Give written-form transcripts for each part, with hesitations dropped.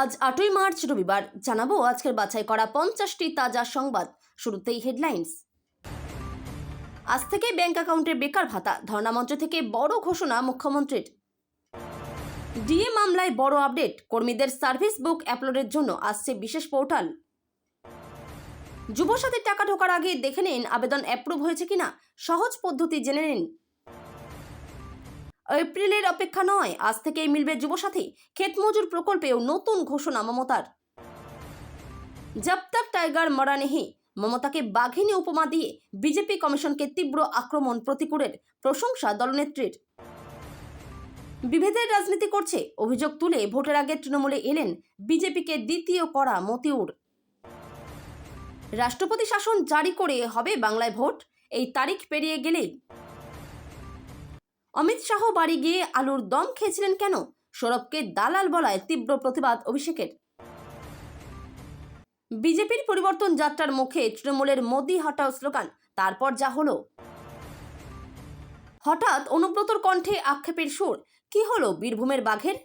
আজ 8ই মার্চ রবিবার জানাবো আজকের বাছাই করা 50টি তাজা সংবাদ। শুরুতেই হেডলাইন্স। আজ থেকে ব্যাংক অ্যাকাউন্টে বেকার ভাতা, ধর্ণা মঞ্চ থেকে বড় ঘোষণা মুখ্যমন্ত্রীর। ডিএ মামলায় বড় আপডেট, কর্মীদের সার্ভিস বুক আপলোডের জন্য আসছে বিশেষ পোর্টাল। যুবসাথীর টাকা ঢোকার আগে দেখে নিন আবেদন অ্যাপ্রুভ হয়েছে কিনা, সহজ পদ্ধতি জেনে নিন। এপ্রিলের অপেক্ষা নয়, আজ থেকেই মিলবে যুবসাথী, ক্ষেতমজুর প্রকল্পেও নতুন ঘোষণা মমতার। জব তক টাইগার মরা নেহি, মমতাকে বাঘিনী উপমা দিয়ে বিজেপি কমিশনকে তীব্র আক্রমণ প্রতিকূলের, প্রশংসা দলনেত্রীর। বিভেদের রাজনীতি করছে অভিযোগ তুলে ভোটের আগে তৃণমূলে এলেন বিজেপিকে দ্বিতীয় করা মতিউর। রাষ্ট্রপতি শাসন জারি করে হবে বাংলায় ভোট, এই তারিখ পেরিয়ে গেলেই। অমিত শাহ বাড়ি গিয়ে আলুর দম খেয়েছিলেন কেন, সৌরভকে দালাল বলায় তীব্র প্রতিবাদ অভিষেকের। বিজেপির পরিবর্তন যাত্রার মুখে তৃণমূলের মোদি হটাও স্লোগান, তারপর যা হলো। হঠাৎ অনুব্রতর কণ্ঠে আক্ষেপের সুর, কি হলো বীরভূমের বাঘের?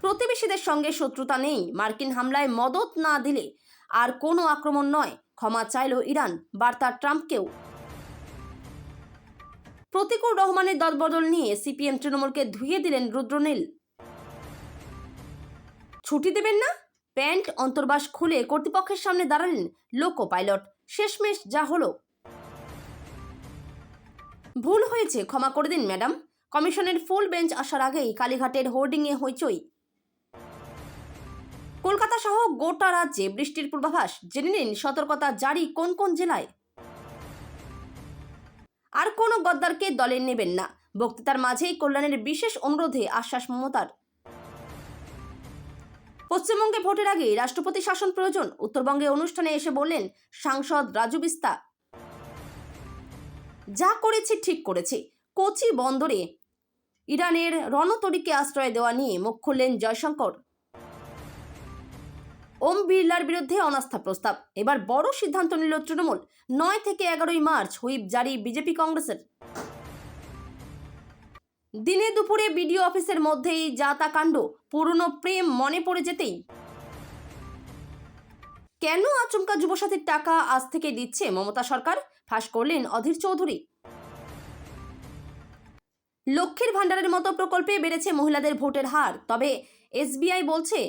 প্রতিবেশীদের সঙ্গে শত্রুতা নেই, মার্কিন হামলায় মদত না দিলে আর কোনো আক্রমণ নয়, ক্ষমা চাইল ইরান, বার্তা ট্রাম্পকেও। প্রতিকুর রহমানের দলবদল নিয়ে সিপিএম তৃণমূলকে ধুইয়ে দিলেন রুদ্রনীল। ছুটি দেবেন না, প্যান্ট অন্তর্বাস খুলে কর্তৃপক্ষের সামনে দাঁড়ালেন লোকো পাইলট, শেষমেশ যা হলো। ভুল হয়েছে, ক্ষমা করে দিন ম্যাডাম, কমিশনের ফুল বেঞ্চ আসার আগেই কালীঘাটের হোর্ডিংয়ে হইচই। কলকাতা সহ গোটা রাজ্যে বৃষ্টির পূর্বাভাস, জেনে নিন সতর্কতা জারি কোন কোন জেলায়। আর কোনো গদ্দারকে দলে নেবেন না, বক্তৃতার মাঝেই কল্যাণের বিশেষ অনুরোধে আশ্বাস মমতার। পশ্চিমবঙ্গে ভোটের আগে রাষ্ট্রপতি শাসন প্রয়োজন, উত্তরবঙ্গে অনুষ্ঠানে এসে বললেন সাংসদ রাজু বিস্তা। যা করেছি ঠিক করেছি, কোচি বন্দরে ইরানের রণতরীকে আশ্রয় দেওয়া নিয়ে মুখ খুললেন জয়শঙ্কর। ওম বিড়লার বিরুদ্ধে অনাস্থা প্রস্তাব, এবার বড় সিদ্ধান্ত নিল তৃণমূল, 9 থেকে 11ই মার্চ হুইপ জারি বিজেপি কংগ্রেসের। দিনে দুপুরে বিডিও অফিসের মধ্যেই যা তা কাণ্ড, পুরনো প্রেম মনে পড়ে যেতেই। কেন আচমকা যুবসাথীর টাকা আজ থেকে দিচ্ছে মমতা সরকার, ফাঁস করলেন অধীর চৌধুরী। লক্ষ্মীর ভাণ্ডারের মতো প্রকল্পে বেড়েছে মহিলাদের ভোটের হার, তবে এসবিআই বলছে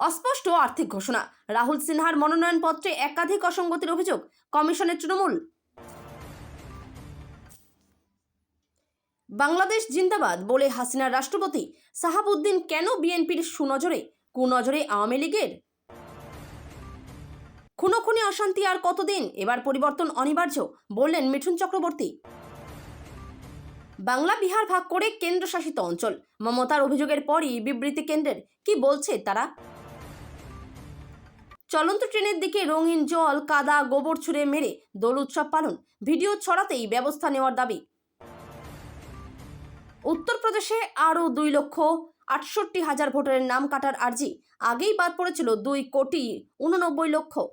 অস্পষ্ট আর্থিক ঘোষণা। রাহুল সিনহার মনোনয়নপত্রে একাধিক অসঙ্গতির অভিযোগ, কমিশনের তৃণমূল। বাংলাদেশ জিন্দাবাদ বলে হাসিনার রাষ্ট্রপতি, সাহাবউদ্দিন কেন বিএনপির সুনজরে, কুনজরে আওয়ামী লীগের? খুনোখুনি অশান্তি আর কতদিন, এবার পরিবর্তন অনিবার্য বললেন মিঠুন চক্রবর্তী। বাংলা বিহার ভাগ করে কেন্দ্রশাসিত অঞ্চল, মমতার অভিযোগের পরই বিবৃতি কেন্দ্রের, কি বলছে তারা? চলন্ত ট্রেনের দিকে রঙিন জল, কাদা, গোবর ছুঁড়ে মেরে দোল উৎসব পালন, ভিডিও ছড়াতেই ব্যবস্থা নেওয়ার দাবি। উত্তরপ্রদেশে আরও 2,68,000 ভোটারের নাম কাটার আর্জি, আগেই বাদ পড়েছিল 2,89,00,000।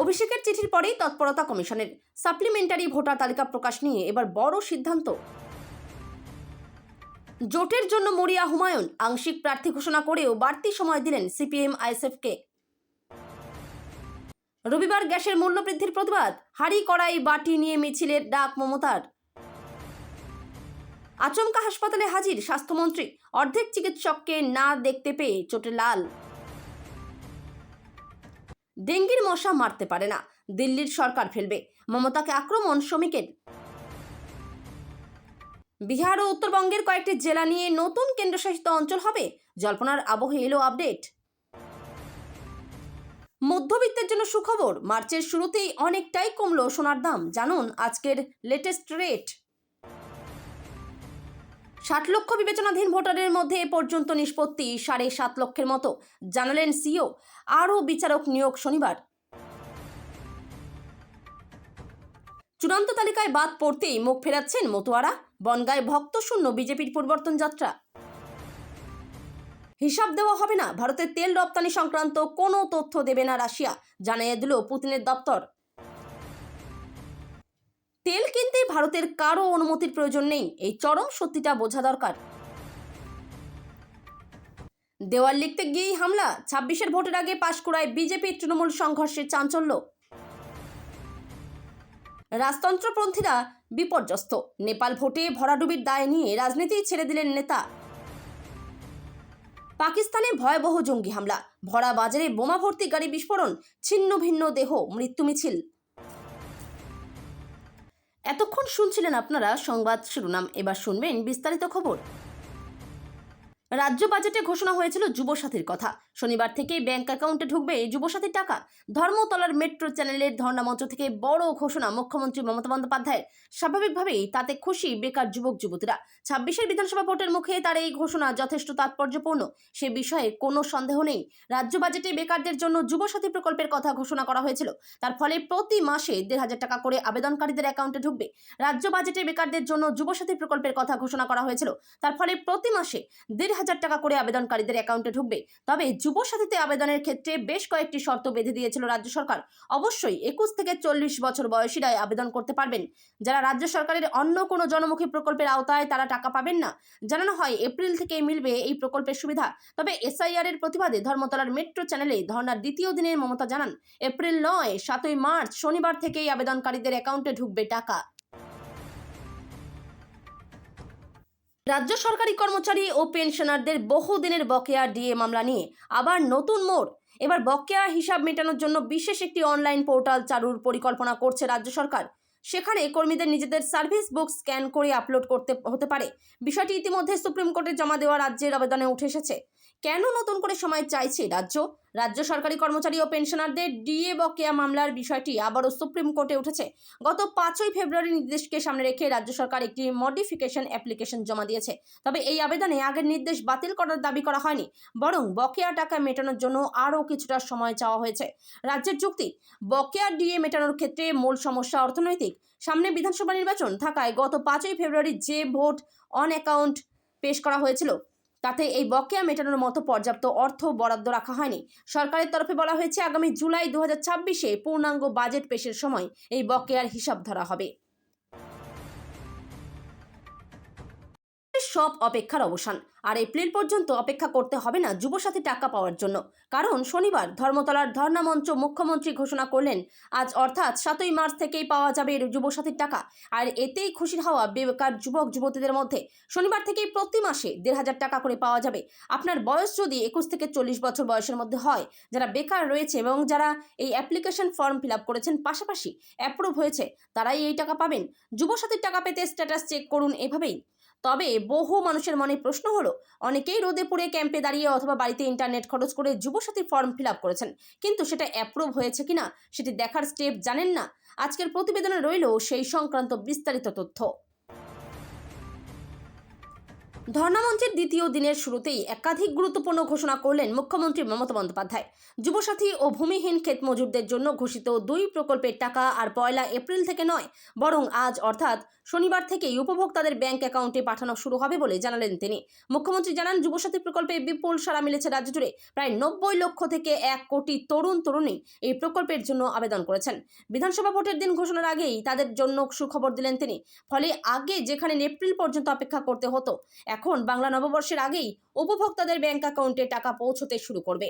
অভিষেকের চিঠির পরেই তৎপরতা কমিশনের, সাপ্লিমেন্টারি ভোটার তালিকা প্রকাশ নিয়ে এবার বড় সিদ্ধান্ত। জোটের জন্য মরিয়া হুমায়ুন, আংশিক প্রার্থী ঘোষণা করেও বাড়তি সময় দিলেন সিপিএম আইএসএফকে। রবিবার গ্যাসের মূল্য বৃদ্ধির প্রতিবাদ, হাঁড়ি কড়াই বাটি নিয়ে মিছিলের ডাক মমতার। আচমকা হাসপাতালে হাজির স্বাস্থ্যমন্ত্রী, অর্ধেক চিকিৎসককে না দেখতে পেয়ে চোটে লাল। ডেঙ্গির মশা মারতে পারে না, দিল্লির সরকার ফেলবে, মমতাকে আক্রমণ শ্রমিকের। বিহার ও উত্তরবঙ্গের কয়েকটি জেলা নিয়ে নতুন কেন্দ্রশাসিত অঞ্চল হবে, জল্পনার আবহে এলো আপডেট। মধ্যবিত্তের জন্য সুখবর, মার্চের শুরুতেই অনেকটাই কমলো সোনার দাম, জানুন আজকের লেটেস্ট রেট। 60 লক্ষ বিবেচনাধীন ভোটারের মধ্যে এ পর্যন্ত নিষ্পত্তি 7.5 লক্ষের মতো, জানালেন সিও। আরও বিচারক নিয়োগ শনিবার। চূড়ান্ত তালিকায় বাদ পড়তেই মুখ ফেরাচ্ছেন মতুয়ারা, বনগাঁয় ভক্তশূন্য বিজেপির পরিবর্তন যাত্রা। হিসাব দেওয়া হবে না, ভারতের তেল রপ্তানি সংক্রান্ত কোনো তথ্য দেবে না রাশিয়া, জানিয়ে দিল পুতিনের দপ্তর। তেল কিনতে ভারতের কারো অনুমতির প্রয়োজন নেই, এই চরম সত্যিটা বোঝা দরকার। দেওয়াল লিখতে গিয়েই হামলা, 26-এর ভোটের আগে পাঁশকুড়ায় বিজেপি তৃণমূল সংঘর্ষের চাঞ্চল্য। রাজতন্ত্রপন্থীরা বিপর্যস্ত, নেপাল ভোটে ভরাডুবির দায় নিয়ে রাজনীতি ছেড়ে দিলেন নেতা। পাকিস্তানে ভয়াবহ জঙ্গি হামলা, ভরা বাজারে বোমা ভর্তি গাড়ি বিস্ফোরণ, ছিন্ন ভিন্ন দেহ, মৃত্যু মিছিল। এতক্ষণ শুনছিলেন আপনারা সংবাদ শিরোনাম, এবার শুনবেন বিস্তারিত খবর। রাজ্য বাজেটে ঘোষণা হয়েছিল যুবসাথীর কথা। শনিবার থেকে ব্যাংক অ্যাকাউন্টে ঢুকবে যুবসাথীর টাকা। ধর্মতলার মেট্রো চ্যানেলের ধর্ণা মঞ্চ থেকে বড় ঘোষণা মুখ্যমন্ত্রী মমতা বন্দ্যোপাধ্যায়ের। স্বাভাবিকভাবেই তাতে খুশি বেকার যুবক যুবতীরা। 26-এর বিধানসভা ভোটের মুখে তার এই ঘোষণা যথেষ্ট তাৎপর্যপূর্ণ, সে বিষয়ে কোনো সন্দেহ নেই। রাজ্য বাজেটে বেকারদের জন্য যুবসাথী প্রকল্পের কথা ঘোষণা করা হয়েছিল। তার ফলে প্রতি মাসে 1,500 টাকা করে আবেদনকারীদের অ্যাকাউন্টে ঢুকবে। রাজ্য বাজেটে বেকারদের জন্য যুবসাথী প্রকল্পের কথা ঘোষণা করা হয়েছিল। তার ফলে প্রতি মাসে 1,500 টাকা করে আবেদনকারীদের অ্যাকাউন্টে ঢুকবে। তবে যুবসাথীতে আবেদনের ক্ষেত্রে বেশ কয়েকটি শর্ত বেঁধে দিয়েছিল রাজ্য সরকার। অবশ্যই 21 থেকে 40 বছর বয়সীরাই আবেদন করতে পারবেন। যারা রাজ্য সরকারের অন্য কোনো জনমুখী প্রকল্পের আওতায় তারা টাকা পাবেন না। জানানো হয় এপ্রিল থেকেই মিলবে এই প্রকল্পের সুবিধা। তবে এসআইআর এর প্রতিবাদে ধর্মতলার মেট্রো চ্যানেলে ধর্নার দ্বিতীয় দিনে মমতা জানান, এপ্রিল নয় 7ই মার্চ শনিবার থেকেই আবেদনকারীদের অ্যাকাউন্টে ঢুকবে টাকা। রাজ্য সরকারি কর্মচারী ও পেনশনারদের বহুদিনের বকেয়া ডিএ মামলা নিয়ে আবার নতুন মোড়। এবার বকেয়া হিসাব মেটানোর জন্য বিশেষ একটি অনলাইন পোর্টাল চালুর পরিকল্পনা করছে রাজ্য সরকার। সেখানে কর্মীদের নিজেদের সার্ভিস বুক স্ক্যান করে আপলোড করতে হতে পারে। বিষয়টি ইতিমধ্যে সুপ্রিম কোর্টে জমা দেওয়া রাজ্যের আবেদনে উঠে এসেছে। কেন নতুন করে সময় চাইছে রাজ্য সরকারি কর্মচারী ও পেনশনারদের ডিএ বকেয়া মামলার বিষয়টি আবারও সুপ্রিম কোর্টে উঠেছে। গত 5ই ফেব্রুয়ারি নির্দেশকে সামনে রেখে রাজ্য সরকার একটি মডিফিকেশন অ্যাপ্লিকেশন জমা দিয়েছে। তবে এই আবেদনে আগের নির্দেশ বাতিল করার দাবি করা হয়নি, বরং বকেয়া টাকা মেটানোর জন্য আরও কিছুটা সময় চাওয়া হয়েছে। রাজ্যের যুক্তি, বকেয়া ডিএ মেটানোর ক্ষেত্রে মূল সমস্যা অর্থনৈতিক। সামনে বিধানসভা নির্বাচন থাকায় গত 5ই ফেব্রুয়ারি যে ভোট অন অ্যাকাউন্ট পেশ করা হয়েছিল তাতে এই বকেয়া মেটানোর মতো পর্যাপ্ত অর্থ বরাদ্দ রাখা হয়নি। সরকারের তরফে বলা হয়েছে আগামী জুলাই 2026-এ পূর্ণাঙ্গ বাজেট পেশের সময় এই বকেয়ার হিসাব ধরা হবে। সব অপেক্ষার অবসান, আর এপ্রিল পর্যন্ত অপেক্ষা করতে হবে না যুবসাথী টাকা পাওয়ার জন্য। কারণ শনিবার ধর্মতলার ধর্ণা মঞ্চ মুখ্যমন্ত্রী ঘোষণা করলেন আজ অর্থাৎ 7ই মার্চ থেকেই পাওয়া যাবে যুবসাথীর টাকা। আর এতেই খুশির হাওয়া বেকার যুবক যুবতীদের মধ্যে। শনিবার থেকেই প্রতি মাসে 1,500 টাকা করে পাওয়া যাবে। আপনার বয়স যদি 21 থেকে 40 বছর বয়সের মধ্যে হয়, যারা বেকার রয়েছে এবং যারা এই অ্যাপ্লিকেশন ফর্ম ফিল আপ করেছেন পাশাপাশি অ্যাপ্রুভ হয়েছে, তারাই এই টাকা পাবেন। যুবসাথীর টাকা পেতে স্ট্যাটাস চেক করুন এভাবেই। তবে বহু মানুষের মনে প্রশ্ন হলো, অনেকেই রোদে পুড়ে ক্যাম্পে দাঁড়িয়ে অথবা বাড়িতে ইন্টারনেট খরচ করে যুবসাথী ফর্ম ফিল আপ করেছেন, কিন্তু সেটা অ্যাপ্রুভ হয়েছে কিনা সেটি দেখার স্টেপ জানেন না। আজকের প্রতিবেদনে রইল সেই সংক্রান্ত বিস্তারিত তথ্য। ধর্ণামঞ্চের দ্বিতীয় দিনের শুরুতেই একাধিক গুরুত্বপূর্ণ ঘোষণা করলেন মুখ্যমন্ত্রী মমতা বন্দ্যোপাধ্যায়। যুবসাথী ও ভূমিহীন ক্ষেত মজুরদের জন্য ঘোষিত 2 প্রকল্পের টাকা আর 1 এপ্রিল থেকে নয়, বরং আজ অর্থাৎ শনিবার থেকেই উপভোক্তাদের ব্যাংক অ্যাকাউন্টে পাঠানো শুরু হবে বলে জানালেন তিনি। মুখ্যমন্ত্রী জানান, যুবসাথী প্রকল্পে বিপুল সাড়া মিলেছে রাজ্য জুড়ে। প্রায় 90 লক্ষ থেকে 1 কোটি তরুণ তরুণী এই প্রকল্পের জন্য আবেদন করেছেন। বিধানসভা ভোটের দিন ঘোষণার আগেই তাদের জন্য সুখবর দিলেন তিনি। ফলে আগে যেখানে এপ্রিল পর্যন্ত অপেক্ষা করতে হতো, এখন বাংলা নববর্ষের আগেই উপভোক্তাদের ব্যাংক অ্যাকাউন্টে টাকা পৌঁছতে শুরু করবে।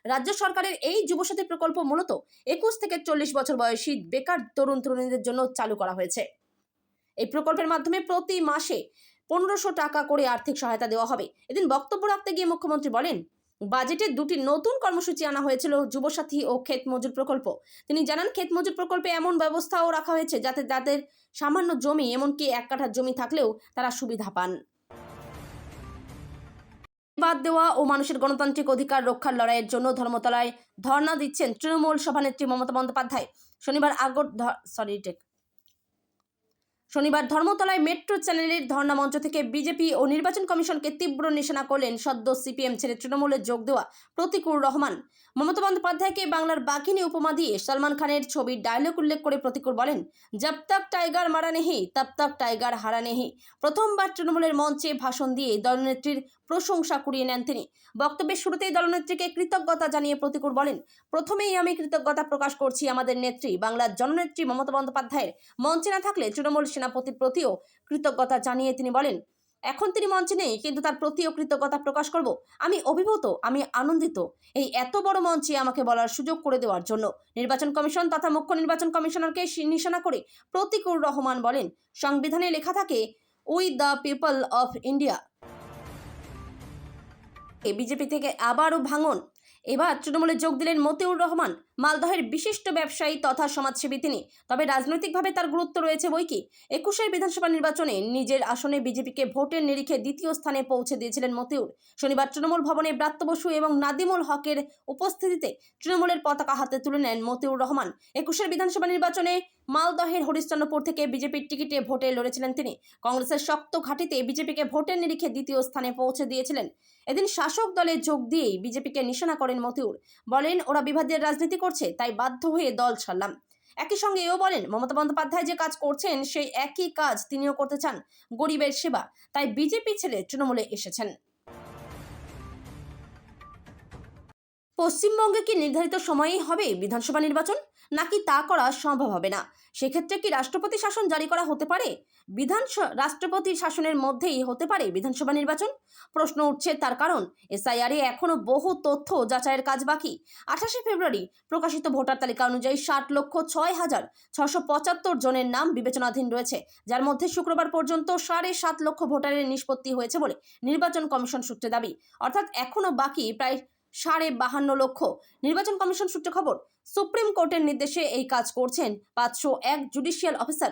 রাজ্য সরকারের এই যুবসাথী প্রকল্প মূলত 21 থেকে 40 বছর বয়সী বেকার তরুণ তরুণীদের জন্য চালু করা হয়েছে। এই প্রকল্পের মাধ্যমে প্রতি মাসে 1500 টাকা করে আর্থিক সহায়তা দেওয়া হবে। এদিন বক্তব্য রাখতে গিয়ে মুখ্যমন্ত্রী বলেন, বাজেটে 2টি নতুন কর্মসূচি আনা হয়েছিল, যুবসাথী ও ক্ষেত মজুর প্রকল্প। তিনি জানান, ক্ষেত মজুর প্রকল্পে এমন ব্যবস্থাও রাখা হয়েছে যাতে তাদের সামান্য জমি, এমনকি 1 কাঠা জমি থাকলেও তারা সুবিধা পান। বাদ দেওয়া ও মানুষের গণতান্ত্রিক অধিকার রক্ষার লড়াইয়ের জন্য ধর্মতলায় ধর্ণা দিচ্ছেন তৃণমূল সভানেত্রী মমতা বন্দ্যোপাধ্যায়। শনিবার ধর্মতলায় মেট্রো চ্যানেলের ধর্ণা মঞ্চ থেকে বিজেপি ও নির্বাচন কমিশনকে তীব্র নিশানা করলেন সদ্য সিপিএম ছেড়ে তৃণমূলে যোগ দেওয়া প্রতীকুর রহমান। মমতা বন্দ্যোপাধ্যায়কে বাংলার বাঘিনী উপমা দিয়ে সলমান খানের ছবির ডায়লগ উল্লেখ করে প্রতীকুর বলেন, জব তক টাইগার মারা নেহি তব তক টাইগার হারা নেহি। প্রথমবার তৃণমূলের মঞ্চে ভাষণ দিয়ে দলনেত্রীর প্রশংসা কুড়িয়ে নেন তিনি। বক্তব্যের শুরুতেই দলনেত্রীকে কৃতজ্ঞতা জানিয়ে প্রতীকুর বলেন, প্রথমেই আমি কৃতজ্ঞতা প্রকাশ করছি আমাদের নেত্রী বাংলার জননেত্রী মমতা বন্দ্যোপাধ্যায়ের। মঞ্চে না থাকলে তৃণমূল সেনাপতির প্রতিও কৃতজ্ঞতা জানিয়ে তিনি বলেন, এখন তিনি মঞ্চে নেই, কিন্তু তার প্রতিও কৃতজ্ঞতা প্রকাশ করব। আমি অভিভূত, আমি আনন্দিত এই এত বড় মঞ্চে আমাকে বলার সুযোগ করে দেওয়ার জন্য। নির্বাচন কমিশন তথা মুখ্য নির্বাচন কমিশনারকে নিশানা করে প্রতীকুর রহমান বলেন, সংবিধানে লেখা থাকে we the people of India. BJP থেকে আবারও ভাঙন, এবার তৃণমূলে যোগ দিলেন মতিউর রহমান। মালদহের বিশিষ্ট ব্যবসায়ী তথা সমাজসেবী তিনি, তবে রাজনৈতিকভাবে তার গুরুত্ব রয়েছে বইকি। ২১ বিধানসভা নির্বাচনে নিজের আসনে বিজেপিকে ভোটের নিরিখে দ্বিতীয় স্থানে পৌঁছে দিয়েছিলেন মতিউর। শনিবার তৃণমূল ভবনে ব্রাত্য বসু এবং নাদিমুল হকের উপস্থিতিতে তৃণমূলের পতাকা হাতে তুলে নেন মতিউর রহমান। ২১ বিধানসভা নির্বাচনে মালদহের হরিশ্চন্দ্রপুর থেকে বিজেপির টিকিটে ভোটে লড়েছিলেন তিনি। কংগ্রেসের শক্ত ঘাঁটিতে বিজেপিকে ভোটের নিরিখে দ্বিতীয় স্থানে পৌঁছে দিয়েছিলেন। এদিন শাসক দলে যোগ দিয়েই বিজেপিকে নিশানা করেন মতিউর, বলেন ওরা বিভাজনের রাজনীতি করছে, তাই বাধ্য হয়ে দল ছাড়লাম। একই সঙ্গে এও বলেন, মমতা বন্দ্যোপাধ্যায় যে কাজ করছেন সেই একই কাজ তিনিও করতে চান, গরিবের সেবা, তাই বিজেপি ছেড়ে তৃণমূলে এসেছেন। পশ্চিমবঙ্গে কি নির্ধারিত সময়েই হবে বিধানসভা নির্বাচন, নাকি তা করা সম্ভব হবে না? সেক্ষেত্রে কি রাষ্ট্রপতি শাসন জারি করা হতে পারে? রাষ্ট্রপতি শাসনের মধ্যেই হতে পারে বিধানসভা নির্বাচন? প্রশ্ন উঠছে তার কারণ এসআইআরে এখনো বহু তথ্য যাচাইয়ের কাজ বাকি। ২৮ ফেব্রুয়ারি প্রকাশিত ভোটার তালিকা অনুযায়ী ৬০,৬,৬৭৫ জনের নাম বিবেচনাধীন রয়েছে, যার মধ্যে শুক্রবার পর্যন্ত ৭.৫ লক্ষ ভোটারের নিষ্পত্তি হয়েছে বলে নির্বাচন কমিশন সূত্রে দাবি। অর্থাৎ এখনো বাকি প্রায় ৫২ লক্ষ। নির্বাচন কমিশন সূত্রে খবর, সুপ্রিম কোর্টের নির্দেশে এই কাজ করছেন ৫০১ জুডিশিয়াল অফিসার।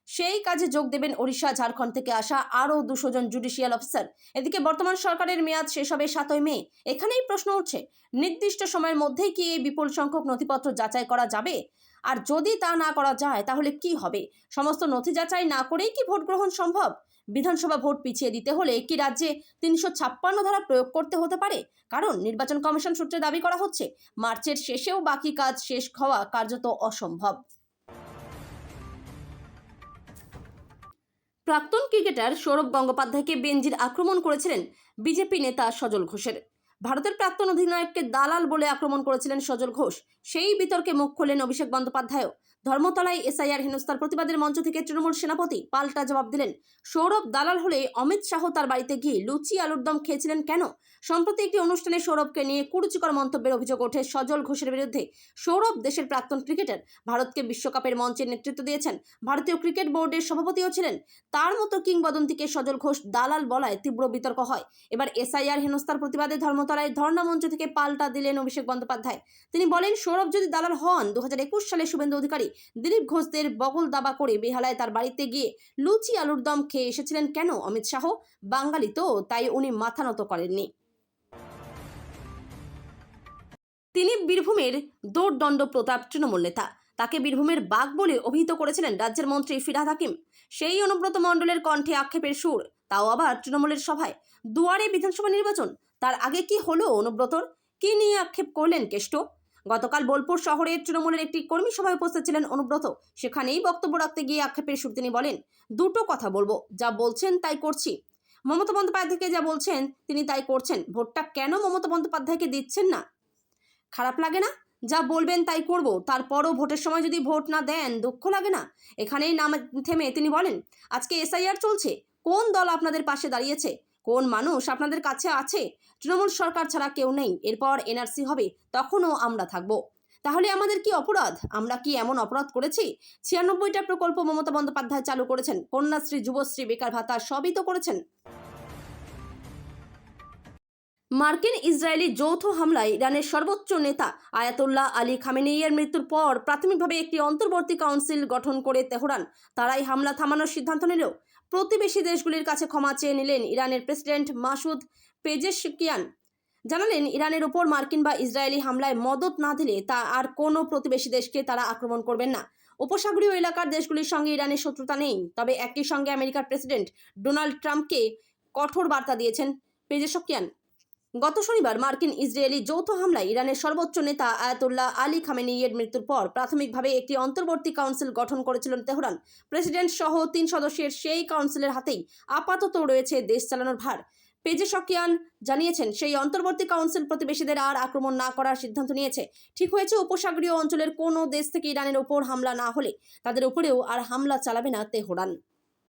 সেই কাজে যোগ দেবেন ওড়িশা, ঝাড়খণ্ড থেকে আসা আরও ২০০ জন জুডিশিয়াল অফিসার। এদিকে বর্তমান সরকারের মেয়াদ শেষ হবে ৭ই মে। এখানেই প্রশ্ন উঠছে, নির্দিষ্ট সময়ের মধ্যেই কি এই বিপুল সংখ্যক নথিপত্র যাচাই করা যাবে? আর যদি তা না করা যায় তাহলে কি হবে? সমস্ত নথি যাচাই না করেই কি ভোট গ্রহণ সম্ভব? বিধানসভা ভোট পিছিয়ে দিতে হলে কি রাজ্যে ৩৫৬ ধারা প্রয়োগ করতে হতে পারে? কারণ নির্বাচন কমিশন সূত্রে দাবি করা হচ্ছে, মার্চের শেষেও বাকি কাজ শেষ হওয়া কার্যত অসম্ভব। প্রাক্তন ক্রিকেটার সৌরভ গঙ্গোপাধ্যায়কে বেনজির আক্রমণ করেছিলেন বিজেপি নেতা সজল ঘোষের। ভারতের প্রাক্তন অধিনায়ককে দালাল বলে আক্রমণ করেছিলেন সজল ঘোষ। সেই বিতর্কে মুখ খোলেন অভিষেক বন্দ্যোপাধ্যায়ও। ধর্মতলায় এসআইআর হেনস্থার প্রতিবাদের মঞ্চ থেকে তৃণমূল সেনাপতি পাল্টা জবাব দিলেন, সৌরভ দালাল হলে অমিত শাহ তার বাড়িতে গিয়ে লুচি আলুর দম খেয়েছিলেন কেন? সম্প্রতি একটি অনুষ্ঠানে সৌরভকে নিয়ে কুরুচিকর মন্তব্যের অভিযোগ ওঠে সজল ঘোষের বিরুদ্ধে। সৌরভ দেশের প্রাক্তন ক্রিকেটার, ভারতকে বিশ্বকাপের মঞ্চে নেতৃত্ব দিয়েছেন, ভারতীয় ক্রিকেট বোর্ডের সভাপতিও ছিলেন। তার মতো কিংবদন্তিকে সজল ঘোষ দালাল বলায় তীব্র বিতর্ক হয়। এবার এসআইআর হেনস্থার প্রতিবাদে ধর্মতলায় ধর্ণা মঞ্চ থেকে পাল্টা দিলেন অভিষেক বন্দ্যোপাধ্যায়। তিনি বলেন, সৌরভ যদি দালাল হন, ২০২১ সালে শুভেন্দু অধিকারী, দিলীপ ঘোষদের বগল দাবা করে বেহালায় তার বাড়িতে গিয়ে লুচি আলুর দম খেয়ে এসেছিলেন কেন? অমিত শাহ বাঙালি তো, তাই উনি মাথা নত করেননি। তিনি বীরভূমের দোর্দণ্ড প্রতাপ তৃণমূল নেতা, তাকে বীরভূমের বাঘ বলে অভিহিত করেছিলেন রাজ্যের মন্ত্রী ফিরহাদ হাকিম। সেই অনুব্রত মণ্ডলের কণ্ঠে আক্ষেপের সুর, তাও আবার তৃণমূলের সভায়। দুয়ারে বিধানসভা নির্বাচন, তার আগে কি হলো অনুব্রতর? কি নিয়ে আক্ষেপ করলেন কেষ্ট? গতকাল বোলপুর শহরে তৃণমূলের একটি কর্মী সভায় উপস্থিত ছিলেন অনুব্রত। সেখানেই বক্তব্য রাখতে গিয়ে আক্ষেপের সুর তিনি বলেন, দুটো কথা বলবো, যা বলছেন তাই করছি। মমতা বন্দ্যোপাধ্যায়কে যা বলছেন তিনি তাই করছেন। ভোটটা কেন মমতা বন্দ্যোপাধ্যায়কে দিচ্ছেন না? খারাপ লাগে না? যা বলবেন তাই করব, তারপরও ভোটের সময় যদি ভোট না দেন দুঃখ লাগে না? এখানেই নাম থেমে তিনি বলেন, আজকে এসআইআর চলছে, কোন দল আপনাদের পাশে দাঁড়িয়েছে? কোন মানুষ আপনাদের কাছে আছে? তৃণমূল সরকার ছাড়া কেউ নেই। এরপর এনআরসি হবে, তখনও আমরা থাকবো। তাহলে আমাদের কি অপরাধ? আমরা কি এমন অপরাধ করেছি? ৯৬টা প্রকল্প মমতা বন্দ্যোপাধ্যায় চালু করেছেন, কন্যাশ্রী, যুবশ্রী, বেকার ভাতা সবই তো করেছেন। মার্কিন ইসরায়েলি যৌথ হামলায় ইরানের সর্বোচ্চ নেতা আয়াতুল্লাহ আলী খামেনেইয়ের মৃত্যুর পর প্রাথমিকভাবে একটি অন্তর্বর্তী কাউন্সিল গঠন করে তেহরান তারাই হামলা থামানোর সিদ্ধান্ত নিলেও প্রতিবেশী দেশগুলির কাছে ক্ষমা চেয়ে নিলেন ইরানের প্রেসিডেন্ট মাসুদ পেজেশকিয়ান। জানালেন, ইরানের উপর মার্কিন বা ইসরায়েলি হামলায় মদত না দিলে তা আর কোনো প্রতিবেশী দেশকে তারা আক্রমণ করবেন না। উপসাগরীয় এলাকার দেশগুলির সঙ্গে ইরানের শত্রুতা নেই, তবে একই সঙ্গে আমেরিকার প্রেসিডেন্ট ডোনাল্ড ট্রাম্পকে কঠোর বার্তা দিয়েছেন পেজেশকিয়ান। গত শনিবার মার্কিন ইসরায়েলি যৌথ হামলায় ইরানের সর্বোচ্চ নেতা আয়াতুল্লাহ আলী খামেনেইয়ের মৃত্যুর পর প্রাথমিকভাবে একটি অন্তর্বর্তী কাউন্সিল গঠন করেছিল তেহরান। প্রেসিডেন্ট সহ 3 সদস্যের সেই কাউন্সিলের হাতেই আপাতত রয়েছে দেশ চালানোর ভার। পেজেশকিয়ান জানিয়েছেন, সেই অন্তর্বর্তী কাউন্সিল প্রতিবেশীদের আর আক্রমণ না করার সিদ্ধান্ত নিয়েছে। ঠিক হয়েছে, উপসাগরীয় অঞ্চলের কোনো দেশ থেকে ইরানের ওপর হামলা না হলে তাদের উপরেও আর হামলা চালাবে না তেহরান।